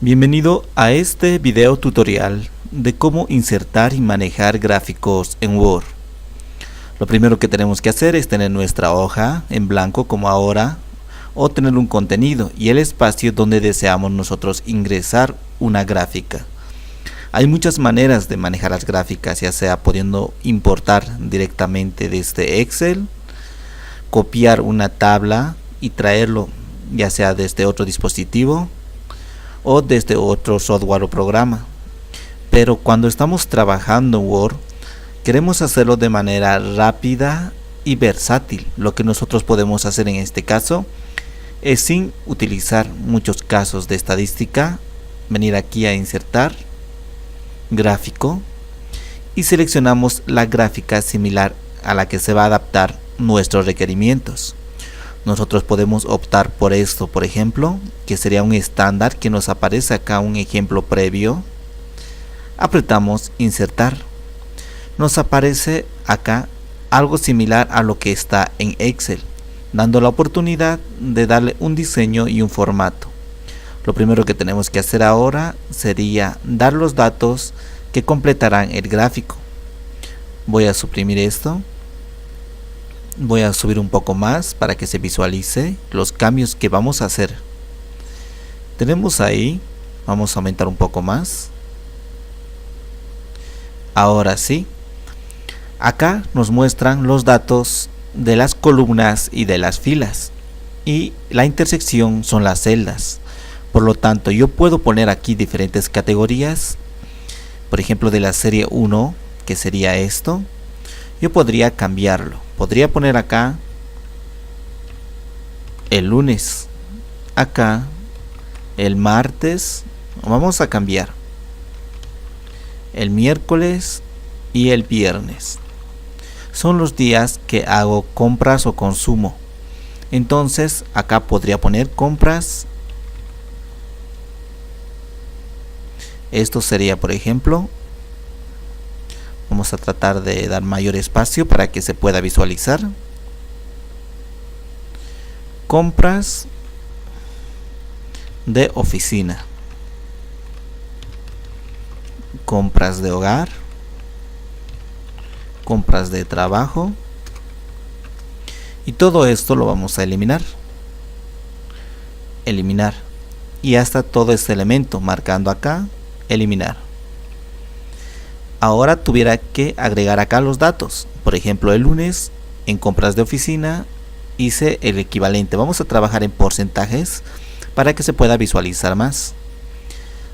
Bienvenido a este video tutorial de cómo insertar y manejar gráficos en Word. Lo primero que tenemos que hacer es tener nuestra hoja en blanco como ahora, o tener un contenido y el espacio donde deseamos nosotros ingresar una gráfica. Hay muchas maneras de manejar las gráficas, ya sea pudiendo importar directamente desde Excel, copiar una tabla y traerlo ya sea desde otro dispositivo o desde otro software o programa. Pero cuando estamos trabajando en Word, queremos hacerlo de manera rápida y versátil. Lo que nosotros podemos hacer en este caso es, sin utilizar muchos casos de estadística, venir aquí a insertar gráfico y seleccionamos la gráfica similar a la que se va a adaptar nuestros requerimientos. Nosotros podemos optar por esto, por ejemplo, que sería un estándar que nos aparece acá, un ejemplo previo. Apretamos insertar. Nos aparece acá algo similar a lo que está en Excel, dando la oportunidad de darle un diseño y un formato. Lo primero que tenemos que hacer ahora sería dar los datos que completarán el gráfico. Voy a suprimir esto. Voy a subir un poco más para que se visualice los cambios que vamos a hacer. Tenemos ahí, vamos a aumentar un poco más. Ahora sí, acá nos muestran los datos de las columnas y de las filas, y la intersección son las celdas. Por lo tanto, yo puedo poner aquí diferentes categorías. Por ejemplo, de la serie 1, que sería esto, yo podría cambiarlo. Podría poner acá el lunes, acá el martes, vamos a cambiar el miércoles y el viernes. Son los días que hago compras o consumo. Entonces acá podría poner compras. Esto sería, por ejemplo, vamos a tratar de dar mayor espacio para que se pueda visualizar. Compras de oficina, compras de hogar, compras de trabajo, y todo esto lo vamos a eliminar. Eliminar. Y hasta todo este elemento, marcando acá, eliminar. Ahora tuviera que agregar acá los datos. Por ejemplo, el lunes en compras de oficina hice el equivalente. Vamos a trabajar en porcentajes para que se pueda visualizar más.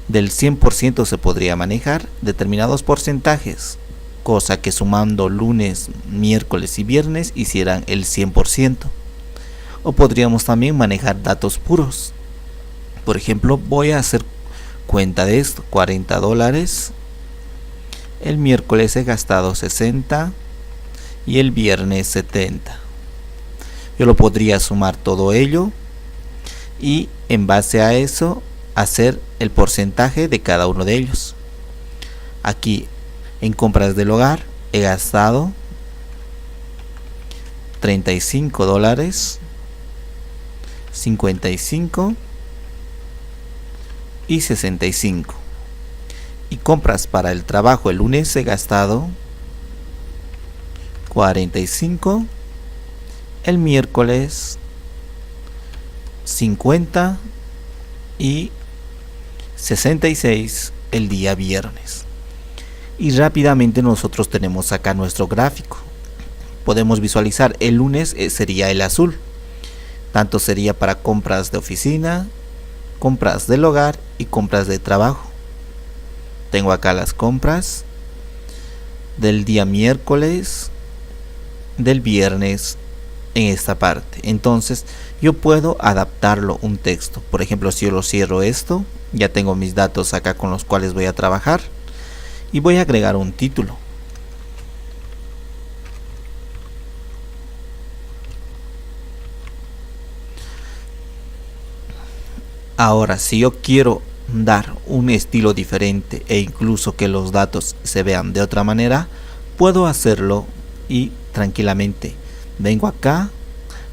Del 100% se podría manejar determinados porcentajes, cosa que sumando lunes, miércoles y viernes hicieran el 100%. O podríamos también manejar datos puros. Por ejemplo, voy a hacer cuenta de esto: $40. El miércoles he gastado 60 y el viernes 70. Yo lo podría sumar todo ello y en base a eso hacer el porcentaje de cada uno de ellos. Aquí en compras del hogar he gastado $35, 55 y 65. Y compras para el trabajo el lunes he gastado 45, el miércoles 50 y 66 el día viernes. Y rápidamente nosotros tenemos acá nuestro gráfico. Podemos visualizar el lunes sería el azul, tanto sería para compras de oficina, compras del hogar y compras de trabajo. Tengo acá las compras del día miércoles, del viernes en esta parte. Entonces yo puedo adaptarlo un texto. Por ejemplo, si yo lo cierro esto, ya tengo mis datos acá con los cuales voy a trabajar y voy a agregar un título. Ahora, si yo quiero dar un estilo diferente e incluso que los datos se vean de otra manera, puedo hacerlo y tranquilamente vengo acá,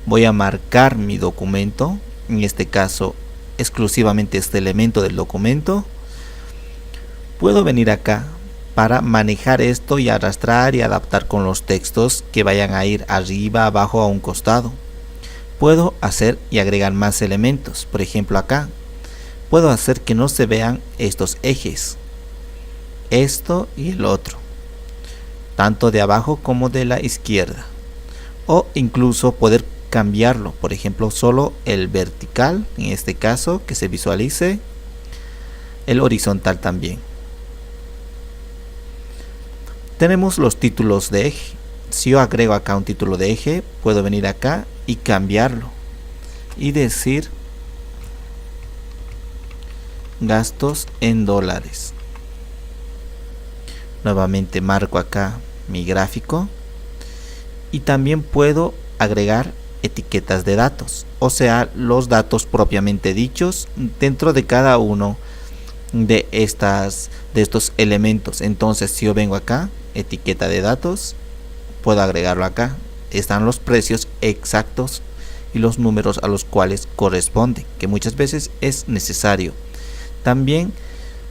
voy a marcar mi documento, en este caso exclusivamente este elemento del documento, puedo venir acá para manejar esto y arrastrar y adaptar con los textos que vayan a ir arriba, abajo, a un costado. Puedo hacer y agregar más elementos. Por ejemplo, acá puedo hacer que no se vean estos ejes, esto y el otro, tanto de abajo como de la izquierda, o incluso poder cambiarlo. Por ejemplo, solo el vertical, en este caso, que se visualice, el horizontal también. Tenemos los títulos de eje. Si yo agrego acá un título de eje, puedo venir acá y cambiarlo y decir gastos en dólares. Nuevamente marco acá mi gráfico y también puedo agregar etiquetas de datos, o sea, los datos propiamente dichos dentro de cada uno de estos elementos. Entonces, si yo vengo acá, etiqueta de datos, puedo agregarlo acá. Están los precios exactos y los números a los cuales corresponden, que muchas veces es necesario. También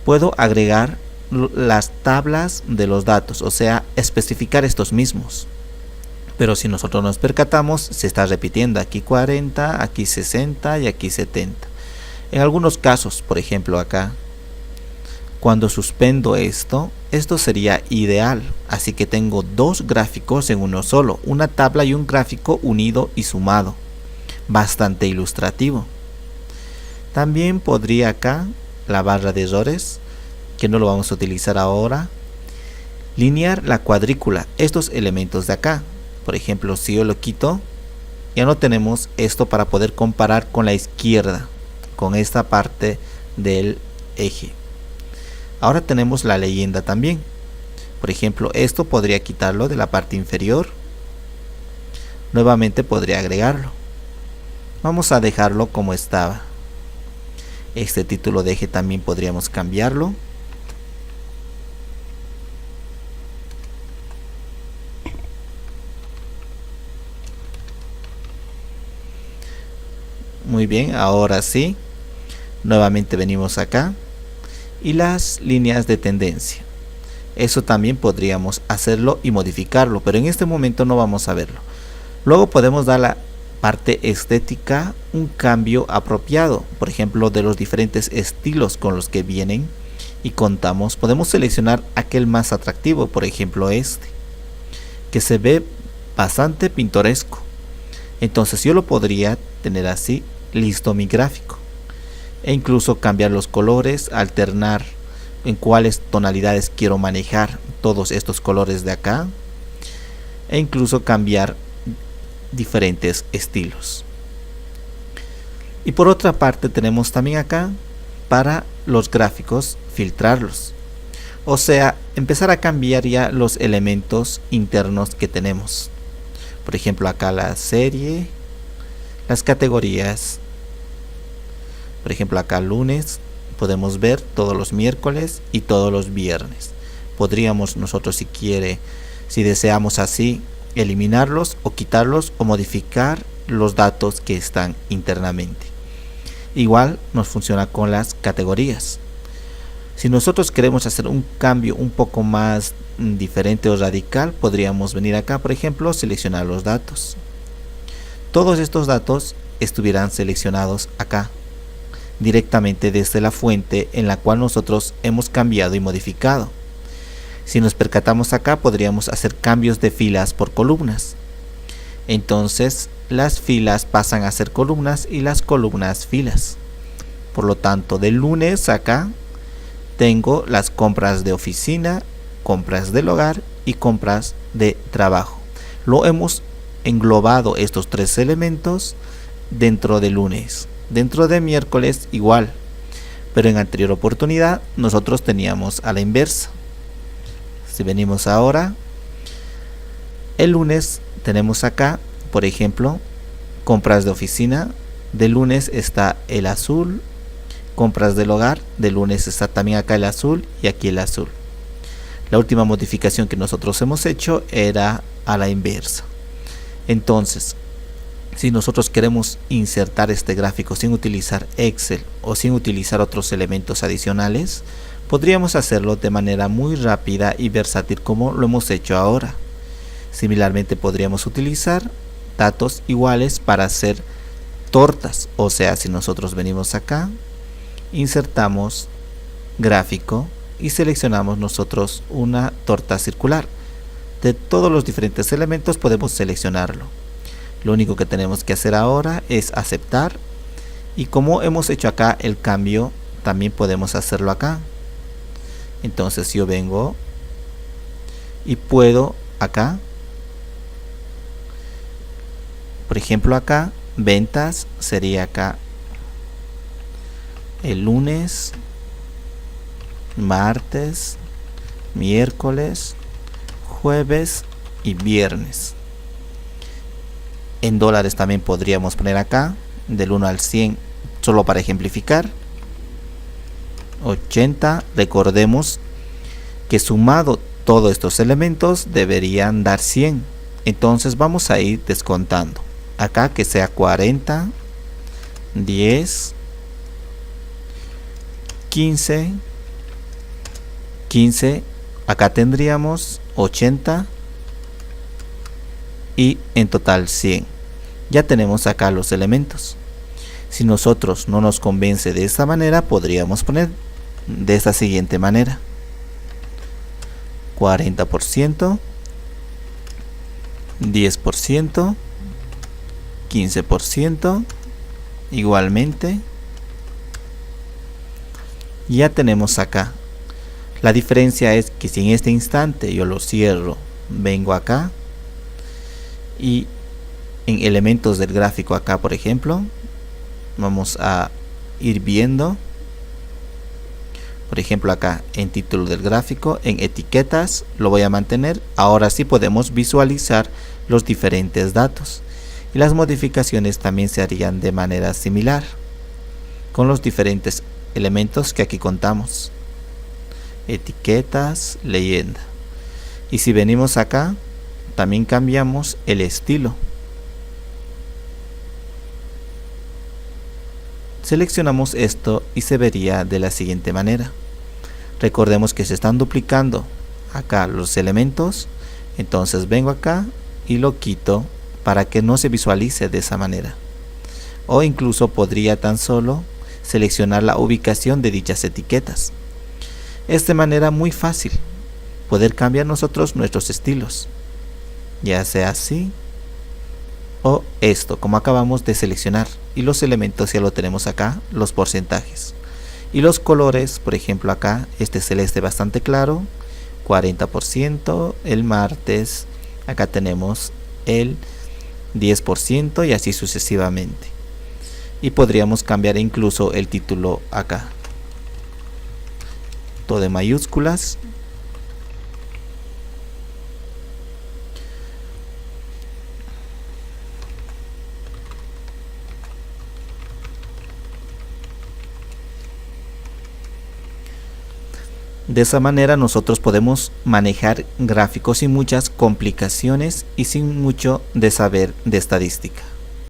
puedo agregar las tablas de los datos, o sea, especificar estos mismos. Pero si nosotros nos percatamos, se está repitiendo aquí 40, aquí 60 y aquí 70. En algunos casos, por ejemplo acá, cuando suspendo esto sería ideal. Así que tengo dos gráficos en uno solo, una tabla y un gráfico unido y sumado. Bastante ilustrativo. También podría acá, la barra de errores, que no lo vamos a utilizar ahora, linear la cuadrícula, estos elementos de acá. Por ejemplo, si yo lo quito, ya no tenemos esto para poder comparar con la izquierda, con esta parte del eje. Ahora tenemos la leyenda también. Por ejemplo, esto podría quitarlo de la parte inferior. Nuevamente podría agregarlo. Vamos a dejarlo como estaba. Este título de eje también podríamos cambiarlo. Muy bien, ahora sí. Nuevamente venimos acá. Y las líneas de tendencia, eso también podríamos hacerlo y modificarlo, pero en este momento no vamos a verlo. Luego podemos dar la parte estética un cambio apropiado, por ejemplo, de los diferentes estilos con los que vienen y contamos. Podemos seleccionar aquel más atractivo, por ejemplo este, que se ve bastante pintoresco. Entonces yo lo podría tener así, listo mi gráfico. E incluso cambiar los colores, alternar en cuáles tonalidades quiero manejar todos estos colores de acá, e incluso cambiar diferentes estilos. Y por otra parte tenemos también acá para los gráficos filtrarlos, o sea, empezar a cambiar ya los elementos internos que tenemos. Por ejemplo, acá la serie, las categorías. Por ejemplo, acá lunes podemos ver todos los miércoles y todos los viernes. Podríamos nosotros, si deseamos así, eliminarlos o quitarlos o modificar los datos que están internamente. Igual nos funciona con las categorías. Si nosotros queremos hacer un cambio un poco más diferente o radical, podríamos venir acá, por ejemplo, seleccionar los datos. Todos estos datos estuvieran seleccionados acá, directamente desde la fuente en la cual nosotros hemos cambiado y modificado. Si nos percatamos acá, podríamos hacer cambios de filas por columnas. Entonces las filas pasan a ser columnas y las columnas filas. Por lo tanto, del lunes acá tengo las compras de oficina, compras del hogar y compras de trabajo. Lo hemos englobado estos tres elementos dentro de lunes. Dentro de miércoles igual, pero en anterior oportunidad nosotros teníamos a la inversa. Si venimos ahora, el lunes tenemos acá, por ejemplo, compras de oficina, de lunes está el azul, compras del hogar, de lunes está también acá el azul y aquí el azul. La última modificación que nosotros hemos hecho era a la inversa. Entonces, Si nosotros queremos insertar este gráfico sin utilizar Excel o sin utilizar otros elementos adicionales, podríamos hacerlo de manera muy rápida y versátil como lo hemos hecho ahora. Similarmente podríamos utilizar datos iguales para hacer tortas, o sea, si nosotros venimos acá, insertamos gráfico y seleccionamos nosotros una torta circular. De todos los diferentes elementos podemos seleccionarlo. Lo único que tenemos que hacer ahora es aceptar, y como hemos hecho acá el cambio, también podemos hacerlo acá. Entonces yo vengo y puedo acá, por ejemplo acá, ventas sería acá el lunes, martes, miércoles, jueves y viernes. En dólares también podríamos poner acá del 1 al 100, solo para ejemplificar. 80, recordemos que sumado todos estos elementos deberían dar 100. Entonces vamos a ir descontando acá, que sea 40, 10, 15, 15, acá tendríamos 80 y en total 100. Ya tenemos acá los elementos. Si nosotros no nos convence de esta manera, podríamos poner de esta siguiente manera: 40%, 10%, 15%, igualmente. Ya tenemos acá. La diferencia es que si en este instante yo lo cierro, vengo acá y en elementos del gráfico acá, por ejemplo, vamos a ir viendo, por ejemplo acá en título del gráfico, en etiquetas lo voy a mantener. Ahora sí podemos visualizar los diferentes datos, y las modificaciones también se harían de manera similar con los diferentes elementos que aquí contamos: etiquetas, leyenda. Y si venimos acá, también cambiamos el estilo. Seleccionamos esto y se vería de la siguiente manera. Recordemos que se están duplicando acá los elementos, entonces vengo acá y lo quito para que no se visualice de esa manera. O incluso podría tan solo seleccionar la ubicación de dichas etiquetas. Es de manera muy fácil poder cambiar nosotros nuestros estilos, ya sea así o esto, como acabamos de seleccionar. Y los elementos ya lo tenemos acá, los porcentajes y los colores. Por ejemplo acá este celeste bastante claro, 40%, el martes acá tenemos el 10% y así sucesivamente. Y podríamos cambiar incluso el título acá, todo en mayúsculas. De esa manera nosotros podemos manejar gráficos sin muchas complicaciones y sin mucho de saber de estadística.